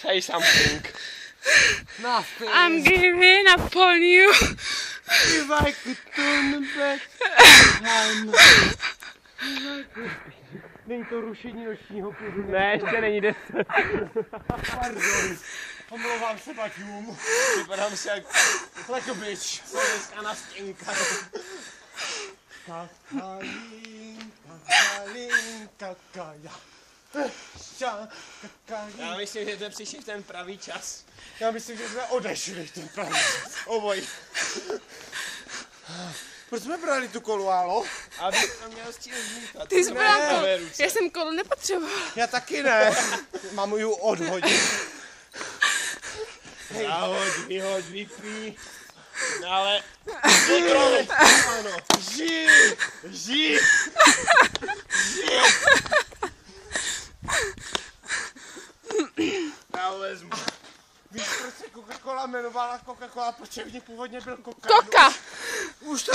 Say something. Nothing. I'm giving up on you. If I could turn back time. Není to rušení nočního klidu. Ne, ještě není 10. Pardon. Omlouvám se baťům. Vypadám se jak like a bitch. Jsem dneska na stěnka. Kakalinka, kaja. Já myslím, že jsme přišli v ten pravý čas. Já myslím, že jsme odešli v ten pravý čas. Oboj. Proč jsme brali tu kolu, álo? Aby to měl s čím zmítat. Ty jsi byla kolo. Já jsem kolo nepotřebovala. Já taky ne. Mám ju odhodit. Zahoď, vyhoď, vypí. No ale... Kontroluj. Ano. Žij! Já ho vezmu. Víš, proč se Coca-Cola jmenovala Coca-Cola, protože v ní původně byl Coca? Koka. Už to